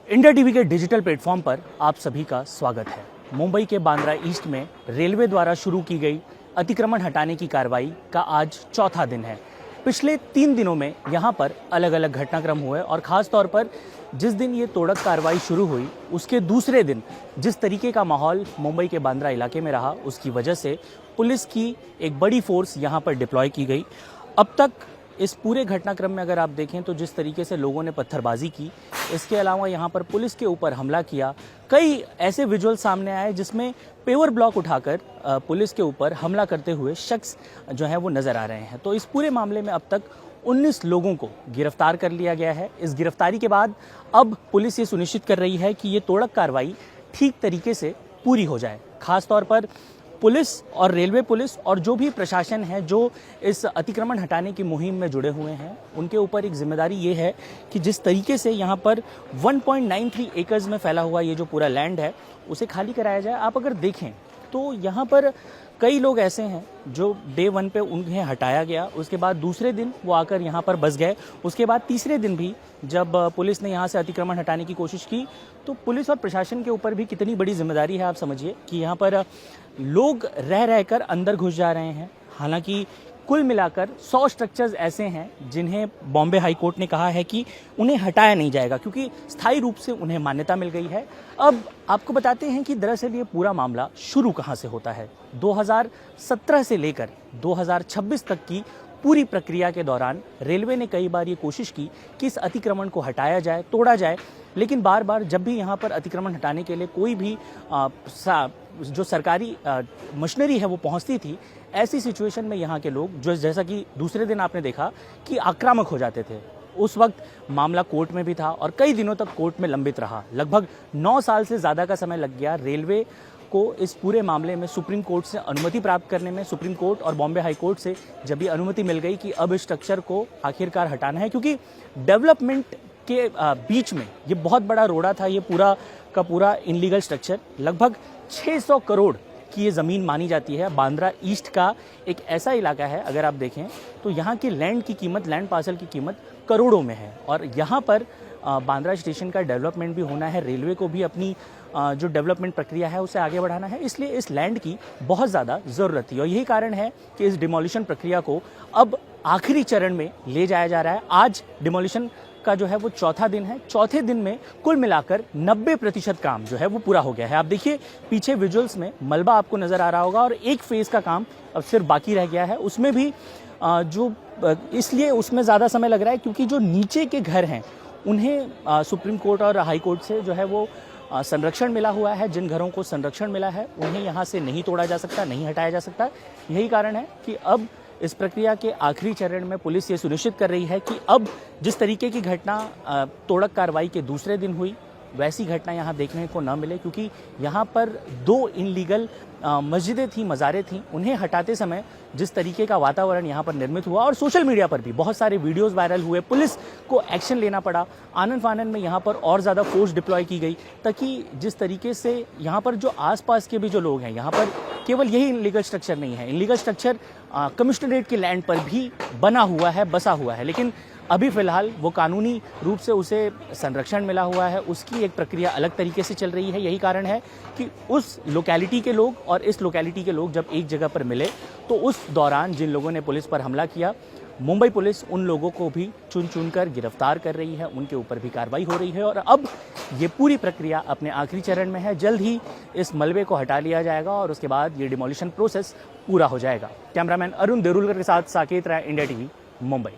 India TV के digital platform पर आप सभी का स्वागत है। मुंबई के बांद्रा ईस्ट में रेलवे द्वारा शुरू की गई अतिक्रमण हटाने की कार्रवाई का आज चौथा दिन है। पिछले 3 दिनों में यहाँ पर अलग अलग घटनाक्रम हुए और ख़ास तौर पर जिस दिन ये तोड़क कार्रवाई शुरू हुई उसके दूसरे दिन जिस तरीके का माहौल मुंबई के बांद्रा इलाके में रहा, उसकी वजह से पुलिस की एक बड़ी फोर्स यहाँ पर डिप्लॉय की गई। अब तक इस पूरे घटनाक्रम में अगर आप देखें तो जिस तरीके से लोगों ने पत्थरबाजी की, इसके अलावा यहाँ पर पुलिस के ऊपर हमला किया, कई ऐसे विजुअल सामने आए जिसमें पेवर ब्लॉक उठाकर पुलिस के ऊपर हमला करते हुए शख्स जो है वो नज़र आ रहे हैं। तो इस पूरे मामले में अब तक 19 लोगों को गिरफ्तार कर लिया गया है। इस गिरफ्तारी के बाद अब पुलिस ये सुनिश्चित कर रही है कि ये तोड़क कार्रवाई ठीक तरीके से पूरी हो जाए। खास तौर पर पुलिस और रेलवे पुलिस और जो भी प्रशासन है जो इस अतिक्रमण हटाने की मुहिम में जुड़े हुए हैं, उनके ऊपर एक जिम्मेदारी ये है कि जिस तरीके से यहाँ पर 1.93 एकर्स में फैला हुआ ये जो पूरा लैंड है उसे खाली कराया जाए। आप अगर देखें तो यहाँ पर कई लोग ऐसे हैं जो डे 1 पे उन्हें हटाया गया, उसके बाद दूसरे दिन वो आकर यहाँ पर बस गए, उसके बाद तीसरे दिन भी जब पुलिस ने यहाँ से अतिक्रमण हटाने की कोशिश की तो पुलिस और प्रशासन के ऊपर भी कितनी बड़ी जिम्मेदारी है। आप समझिए कि यहाँ पर लोग रह रहकर अंदर घुस जा रहे हैं। हालांकि कुल मिलाकर 100 स्ट्रक्चर्स ऐसे हैं जिन्हें बॉम्बे हाई कोर्ट ने कहा है कि उन्हें हटाया नहीं जाएगा क्योंकि स्थायी रूप से उन्हें मान्यता मिल गई है। अब आपको बताते हैं कि दरअसल ये पूरा मामला शुरू कहां से होता है। 2017 से लेकर 2026 तक की पूरी प्रक्रिया के दौरान रेलवे ने कई बार ये कोशिश की कि इस अतिक्रमण को हटाया जाए, तोड़ा जाए, लेकिन बार बार जब भी यहाँ पर अतिक्रमण हटाने के लिए कोई भी जो सरकारी मशीनरी है वो पहुँचती थी, ऐसी सिचुएशन में यहाँ के लोग जो जैसा कि दूसरे दिन आपने देखा कि आक्रामक हो जाते थे। उस वक्त मामला कोर्ट में भी था और कई दिनों तक कोर्ट में लंबित रहा। लगभग 9 साल से ज़्यादा का समय लग गया रेलवे को इस पूरे मामले में सुप्रीम कोर्ट से अनुमति प्राप्त करने में। सुप्रीम कोर्ट और बॉम्बे हाई कोर्ट से जब ये अनुमति मिल गई कि अब इस स्ट्रक्चर को आखिरकार हटाना है, क्योंकि डेवलपमेंट के बीच में ये बहुत बड़ा रोड़ा था, ये पूरा का पूरा इनलीगल स्ट्रक्चर। लगभग 600 करोड़ की ये ज़मीन मानी जाती है। बांद्रा ईस्ट का एक ऐसा इलाका है, अगर आप देखें तो यहाँ की लैंड की कीमत, लैंड पार्सल की कीमत करोड़ों में है और यहाँ पर बांद्रा स्टेशन का डेवलपमेंट भी होना है। रेलवे को भी अपनी जो डेवलपमेंट प्रक्रिया है उसे आगे बढ़ाना है, इसलिए इस लैंड की बहुत ज़्यादा ज़रूरत थी और यही कारण है कि इस डिमोलिशन प्रक्रिया को अब आखिरी चरण में ले जाया जा रहा है। आज डिमोलिशन का जो है वो चौथा दिन है। चौथे दिन में कुल मिलाकर 90% काम जो है वो पूरा हो गया है। आप देखिए पीछे विजुअल्स में मलबा आपको नज़र आ रहा होगा और एक फेज़ का काम अब सिर्फ बाकी रह गया है। उसमें भी इसलिए उसमें ज़्यादा समय लग रहा है क्योंकि जो नीचे के घर हैं उन्हें सुप्रीम कोर्ट और हाई कोर्ट से जो है वो संरक्षण मिला हुआ है। जिन घरों को संरक्षण मिला है उन्हें यहाँ से नहीं तोड़ा जा सकता, नहीं हटाया जा सकता। यही कारण है कि अब इस प्रक्रिया के आखिरी चरण में पुलिस ये सुनिश्चित कर रही है कि अब जिस तरीके की घटना तोड़क कार्रवाई के दूसरे दिन हुई वैसी घटना यहाँ देखने को न मिले, क्योंकि यहाँ पर 2 इनलीगल मस्जिदें थी, मज़ारें थीं, उन्हें हटाते समय जिस तरीके का वातावरण यहाँ पर निर्मित हुआ और सोशल मीडिया पर भी बहुत सारे वीडियोस वायरल हुए, पुलिस को एक्शन लेना पड़ा। आनन फानन में यहाँ पर और ज़्यादा फोर्स डिप्लॉय की गई ताकि जिस तरीके से यहाँ पर जो आसपास के भी जो लोग हैं, यहाँ पर केवल यही इनलीगल स्ट्रक्चर नहीं है, इनलीगल स्ट्रक्चर कमिश्नरेट के लैंड पर भी बना हुआ है, बसा हुआ है, लेकिन अभी फ़िलहाल वो कानूनी रूप से उसे संरक्षण मिला हुआ है, उसकी एक प्रक्रिया अलग तरीके से चल रही है। यही कारण है कि उस लोकेलिटी के लोग और इस लोकेलिटी के लोग जब एक जगह पर मिले तो उस दौरान जिन लोगों ने पुलिस पर हमला किया, मुंबई पुलिस उन लोगों को भी चुन चुन कर गिरफ्तार कर रही है, उनके ऊपर भी कार्रवाई हो रही है और अब ये पूरी प्रक्रिया अपने आखिरी चरण में है। जल्द ही इस मलबे को हटा लिया जाएगा और उसके बाद ये डिमोलिशन प्रोसेस पूरा हो जाएगा। कैमरामैन अरुण देरुलकर के साथ साकेत राय, इंडिया टीवी, मुंबई।